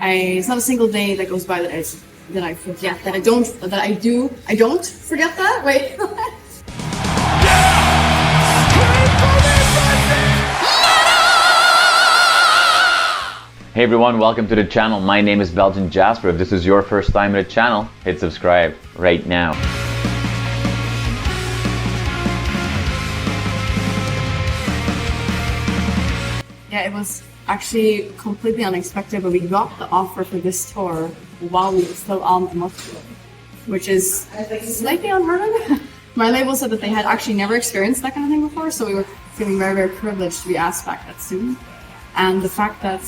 it's not a single day that goes by that I forget, I don't forget that. Wait. Hey everyone, welcome to the channel. My name is Belgian Jasper. If this is your first time at the channel, hit subscribe right now. Yeah, it was actually completely unexpected, but we got the offer for this tour while we were still on Amorphis, which is slightly unheard of. My label said that they had actually never experienced that kind of thing before, so we were feeling very, very privileged to be asked back that soon. And the fact that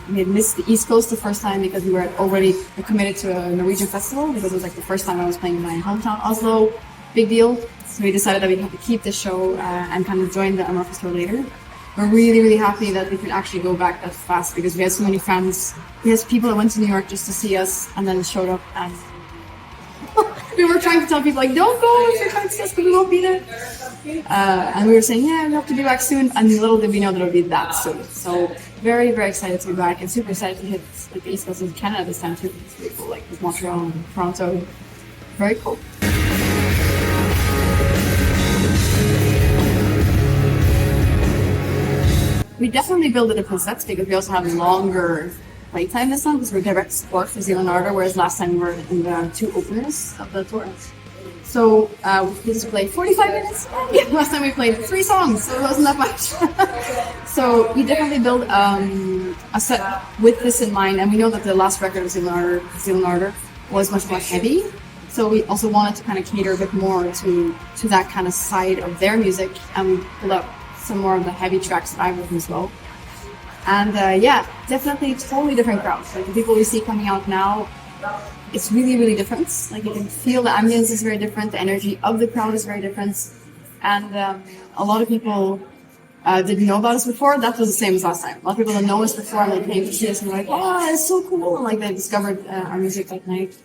we had missed the East Coast the first time because we were already committed to a Norwegian festival, because it was like the first time I was playing in my hometown, Oslo, big deal. So we decided that we had to keep the show and kind of join the Amorphis tour later. We're really, really happy that we could actually go back that fast because we had so many fans. We had people that went to New York just to see us and then showed up, and we were trying to tell people like, don't go if you're trying to see us because we won't be there. And we were saying, yeah, we hope to be back soon, and little did we know that it would be that soon. So very, very excited to be back and super excited to hit like the East Coast of Canada this time too. It's pretty cool, like with Montreal and Toronto. Very cool. We definitely build it in sets because we also have longer playtime this time because we're direct support for Zeal And Ardor, whereas last time we were in the two openers of the tour. So we just played 45 minutes. Yeah, last time we played 3 songs, so it wasn't that much. So we definitely build a set with this in mind, and we know that the last record of Zeal And Ardor was much more heavy. So we also wanted to kind of cater a bit more to that kind of side of their music, and we pulled up some more of the heavy tracks that I've written as well. And yeah, definitely totally different crowds. Like the people we see coming out now, it's really, really different. Like you can feel the ambience is very different, the energy of the crowd is very different. And a lot of people didn't know about us before. That was the same as last time. A lot of people didn't know us before, and they came to see us and were like, oh, it's so cool. And like they discovered our music that night.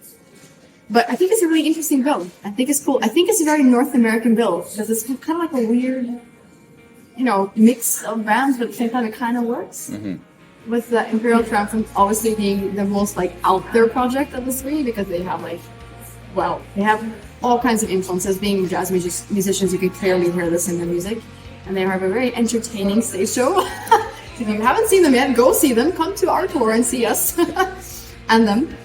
But I think it's a really interesting bill. I think it's cool. I think it's a very North American bill because it's kind of like a weird, mix of bands, but at the same time it kind of works. Mm-hmm. With the Imperial Triumphant obviously being the most like out there project of the 3 because they have they have all kinds of influences. Being jazz musicians, you can clearly hear this in their music, and they have a very entertaining stage show. If you haven't seen them yet, go see them. Come to our tour and see us and them.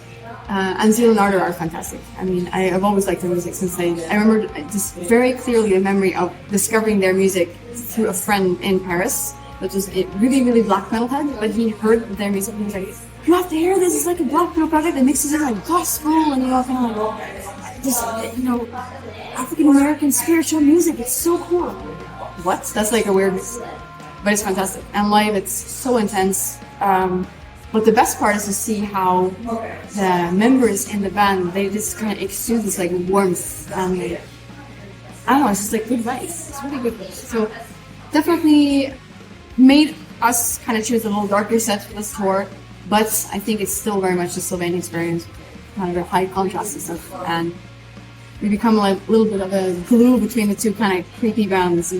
And Zeal And Ardor are fantastic. I mean, I've always liked their music since I remember just very clearly a memory of discovering their music through a friend in Paris, which was a really, really black metal head, but he heard their music and he was like, you have to hear this, it's like a black metal project that mixes in like gospel and kind of like this, African American spiritual music. It's so cool. What? That's like a weird, but it's fantastic. And live, it's so intense. But the best part is to see how the members in the band, they just kind of exude this like warmth and I don't know, it's just like good vibes. It's really good vibes. So definitely made us kind of choose a little darker set for this tour, but I think it's still very much the Sylvaine experience, kind of a high contrast and stuff, and we become like a little bit of a glue between the two kind of creepy bands.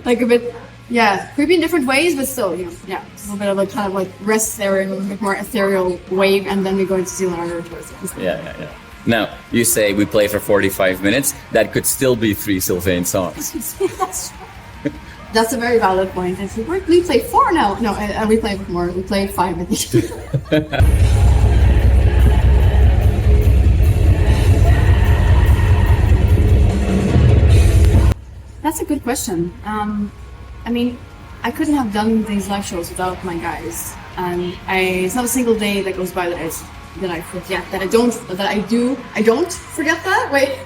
Like a bit, yeah, creepy in different ways, but still, yeah, a little bit of a kind of like rest there in a bit more ethereal wave, and then we go into Zeal And Ardor towards it. Yeah. Now, you say we play for 45 minutes, that could still be 3 Sylvaine songs. That's a very valid point. I said, we play 4 now. No, we play more. We play 5, I think. That's a good question. I mean, I couldn't have done these live shows without my guys, and it's not a single day that goes by that I forget I don't forget that. Wait,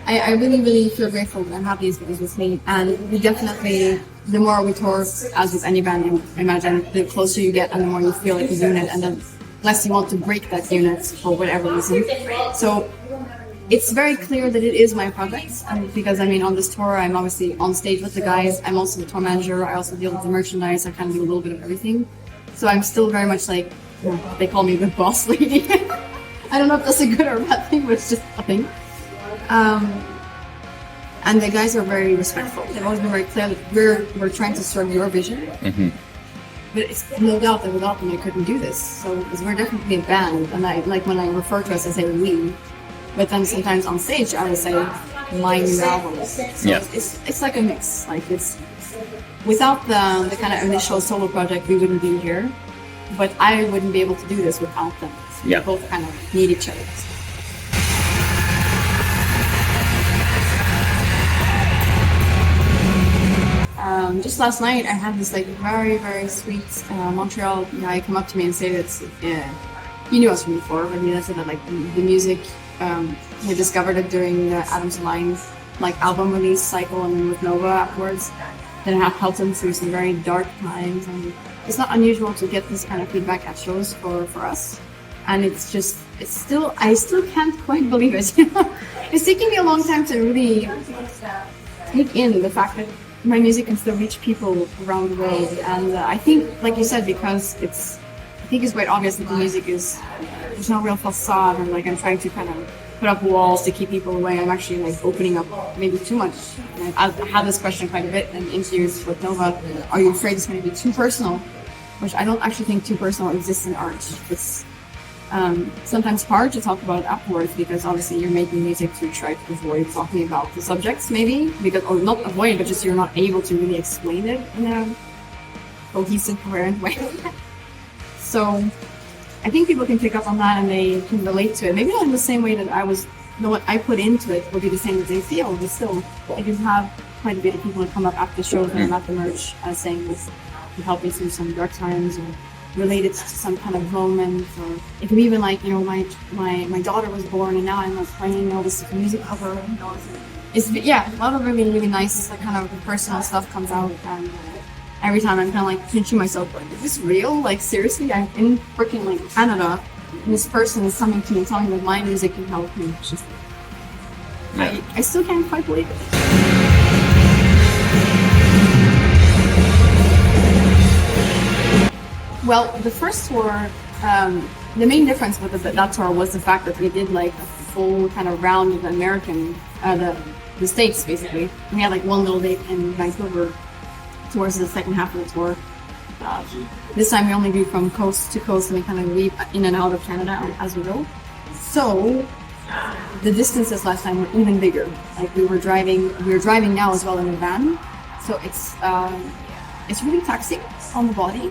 I really, really feel grateful that I have these guys with me, and we definitely, the more we tour, as with any band, you imagine, the closer you get, and the more you feel like a unit, and the less you want to break that unit for whatever reason. So it's very clear that it is my project, and because I mean on this tour I'm obviously on stage with the guys, I'm also the tour manager, I also deal with the merchandise, I kind of do a little bit of everything. So I'm still very much like, they call me the boss lady. I don't know if that's a good or a bad thing, but it's just a thing. And the guys are very respectful. They've always been very clear that we're trying to serve your vision. Mm-hmm. but it's no doubt that without them I couldn't do this. So because we're definitely a band, and I like when I refer to us, I say we, but then sometimes on stage I would say my new album. So it's like a mix. Like it's without the kind of initial solo project, we wouldn't be here, but I wouldn't be able to do this without them. So we both kind of need each other. Just last night, I had this like very, very sweet Montreal guy come up to me and say that he knew us from before, but he said that like the music, he discovered it during the Atoms and Lines like album release cycle, and with Nova afterwards, that it helped him through some very dark times. And it's not unusual to get this kind of feedback at shows for us, and I still can't quite believe it. It's taking me a long time to really take in the fact that my music can still reach people around the world. And I think, like you said, because I think it's quite obvious that the music there's no real facade, and like I'm trying to kind of put up walls to keep people away. I'm actually like opening up maybe too much. And I've had this question quite a bit in interviews with Nova. Are you afraid it's going to be too personal? Which I don't actually think too personal exists in art. It's sometimes hard to talk about afterwards, because obviously you're making music to try to avoid talking about the subjects, maybe, or not avoid, but just you're not able to really explain it in a cohesive, coherent way. So I think people can pick up on that and they can relate to it. Maybe not in the same way that what I put into it will be the same as they feel, but still, I can have quite a bit of people that come up after shows and at the merch saying this can help me through some dark times, or related to some kind of moment, or it can be even like, my daughter was born and now I'm like playing all this music cover. It's a lot of really, really nice, like kind of personal stuff comes out, and every time I'm kind of like pinching myself, like, is this real? Like seriously, I'm in freaking like Canada, and this person is coming to me and telling me that my music can help me. It's just, I still can't quite believe it. Well, the first tour, the main difference with that tour was the fact that we did like a full kind of round of the States basically. We had like one little date in Vancouver towards the second half of the tour. This time we only do from coast to coast, and we kind of weave in and out of Canada as we go. So the distances last time were even bigger. Like we were driving now as well in a van. So it's really taxing on the body.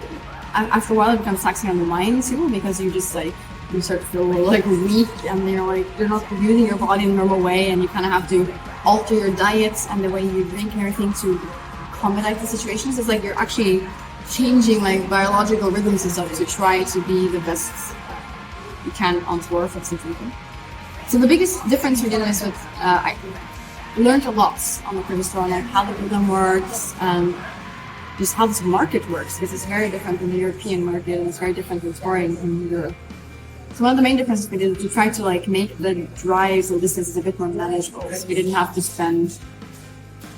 After a while it becomes taxing on the mind too, because you just like, you start to feel like weak, and you're not using your body in a normal way, and you kind of have to alter your diet and the way you drink and everything to accommodate the situations. It's like you're actually changing like biological rhythms and stuff to try to be the best you can on tour for something. So the biggest difference we did is with I learned a lot on the previous tour, like how the rhythm works, and just how this market works, because it's very different than the European market, and it's very different than touring in Europe. So one of the main differences we did to try to like make the drives and distances a bit more manageable. So we didn't have to spend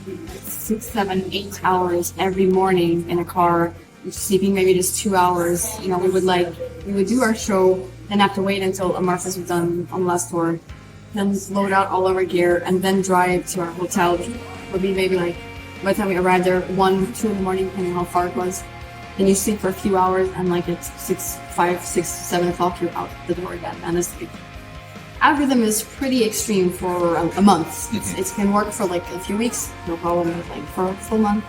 6, 7, 8 hours every morning in a car, sleeping maybe just 2 hours. We would do our show, then have to wait until Amorphis was done on the last tour, then load out all of our gear, and then drive to our hotel. It would be maybe like, by the time we arrived there, 1, 2 in the morning, depending on how far it was. Then you sleep for a few hours, and like at 5, 6, 7 o'clock, you're out the door again. And this algorithm is pretty extreme for a month. It can work for like a few weeks, no problem, but like for a full month.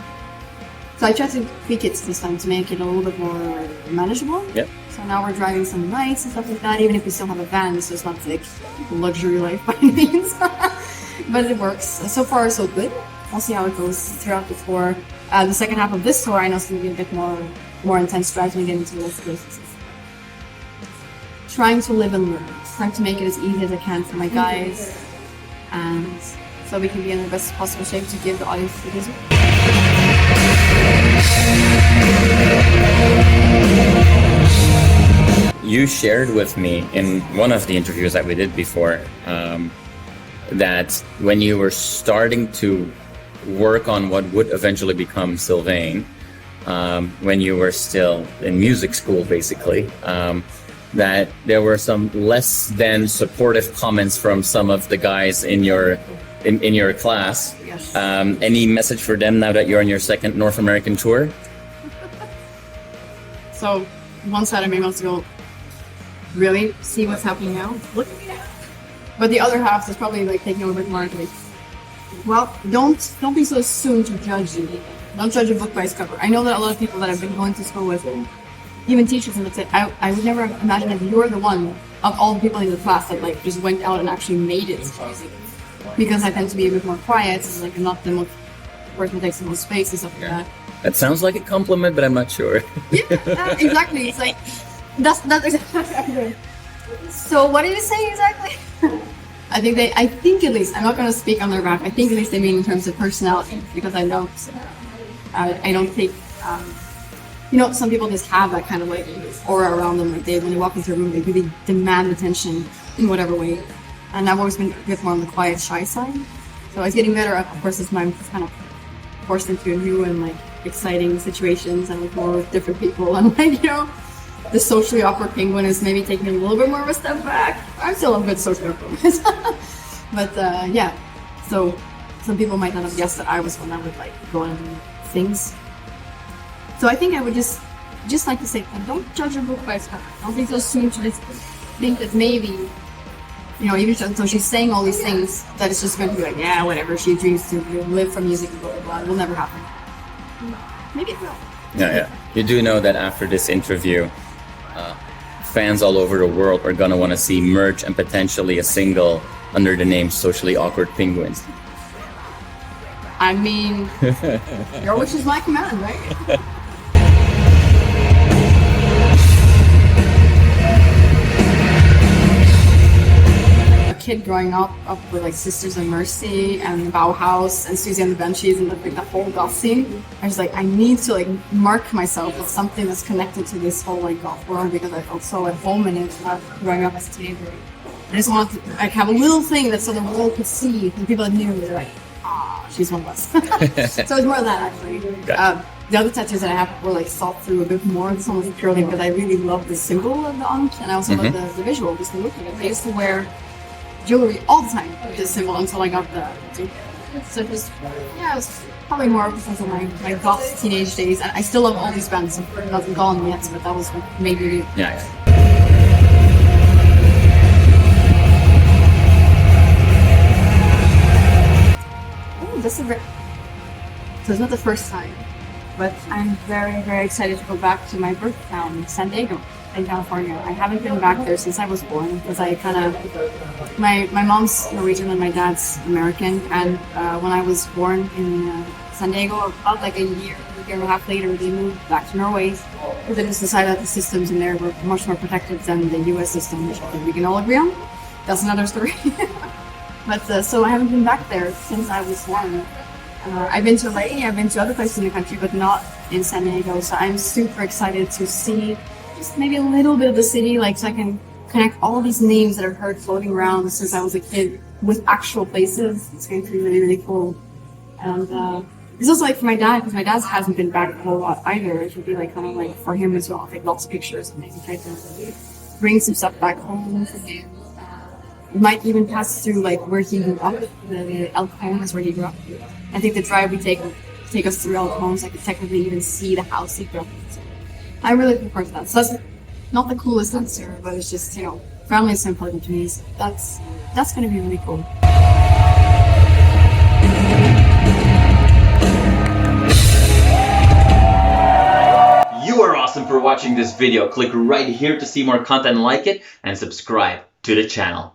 So I tried to tweak it this time to make it a little bit more manageable. Yep. So now we're driving some nights and stuff like that, even if we still have a van, so it's not like luxury life by any means. But it works. So far, so good. We'll see how it goes throughout the tour. The second half of this tour, I know it's going to be a bit more intense drives when we get into those places. Trying to live and learn. Trying to make it as easy as I can for my guys, and so we can be in the best possible shape to give the audience the visit. You shared with me in one of the interviews that we did before that when you were starting to work on what would eventually become Sylvaine, when you were still in music school, basically, that there were some less than supportive comments from some of the guys in your class. Yes. Any message for them now that you're on your second North American tour? So one side of me wants to go, really? See what's happening now? Look at me now. But the other half is probably like taking a little bit more like, well, don't be so soon to judge you. Don't judge a book by its cover. I know that a lot of people that I've been going to school with, even teachers, and say, I would never imagine if you're the one of all the people in the class that like just went out and actually made it to music. Because I tend to be a bit more quiet, and like I'm not the most person who takes the most space and stuff like that. That sounds like a compliment, but I'm not sure. Yeah, exactly. It's like that's exactly. So what did you say exactly? I think at least, I'm not going to speak on their behalf. I think at least they mean in terms of personality, because I don't think, some people just have that kind of like aura around them. Like when they walk into a room, they really demand attention in whatever way. And I've always been a bit more on the quiet, shy side. So I was getting better, of course, as I'm kind of forced into new and like exciting situations and with more different people. And like, the socially awkward penguin is maybe taking a little bit more of a step back. I'm still a good social awkward. But yeah, so some people might not have guessed that I was one that would like go on things. So I think I would just like to say, don't judge a book by its cover. Don't be so soon to just think that maybe, even though she's saying all these things, that it's just going to be like, yeah, whatever, she dreams to live from music and blah, blah, blah. It will never happen. Maybe it will. Yeah. You do know that after this interview, fans all over the world are going to want to see merch and potentially a single under the name Socially Awkward Penguins. I mean, your wish is my command, right? Kid growing up with like Sisters of Mercy and Bauhaus and Susie and the Banshees and like the whole goth scene. I was like, I need to like mark myself with something that's connected to this whole like goth world, because I felt so at home in it growing up as a teenager. I just wanted to like have a little thing that so the world could see, and people that knew me, they're like, she's one of us. So it's more of that actually. The other tattoos that I have were like thought through a bit more. This one was purely because I really love the symbol of the Ankh, and I also love the visual, just the look of it. I used to wear jewelry all the time with this symbol until I got the tattoo. So it was probably more because of my goth teenage days. And I still love all these bands. It hasn't gone yet, but that was what made me do. Yeah. Oh, this is so it's not the first time, but I'm very, very excited to go back to my birth town, San Diego, in California. I haven't been back there since I was born, because I kind of, my mom's Norwegian and my dad's American, and when I was born in San Diego, about like a year and a half later, they moved back to Norway, because they just decided that the systems in there were much more protected than the US system, which I think we can all agree on. That's another story. But so I haven't been back there since I was born. I've been to LA, I've been to other places in the country, but not in San Diego, so I'm super excited to see just maybe a little bit of the city, like so I can connect all these names that I've heard floating around since I was a kid with actual places. It's going to be really, really cool. And it's also like for my dad, because my dad hasn't been back a whole lot either. It would be like kind of like for him as well. I'll take lots of pictures and maybe try to bring some stuff back home for him. Might even pass through like where he grew up. The Elk Home is where he grew up. I think the drive we take us through Elk Homes. I could technically even see the house he grew up in. So I'm really looking forward to that. So that's not the coolest answer, but it's just, family is so important to me. So that's going to be really cool. You are awesome for watching this video. Click right here to see more content like it and subscribe to the channel.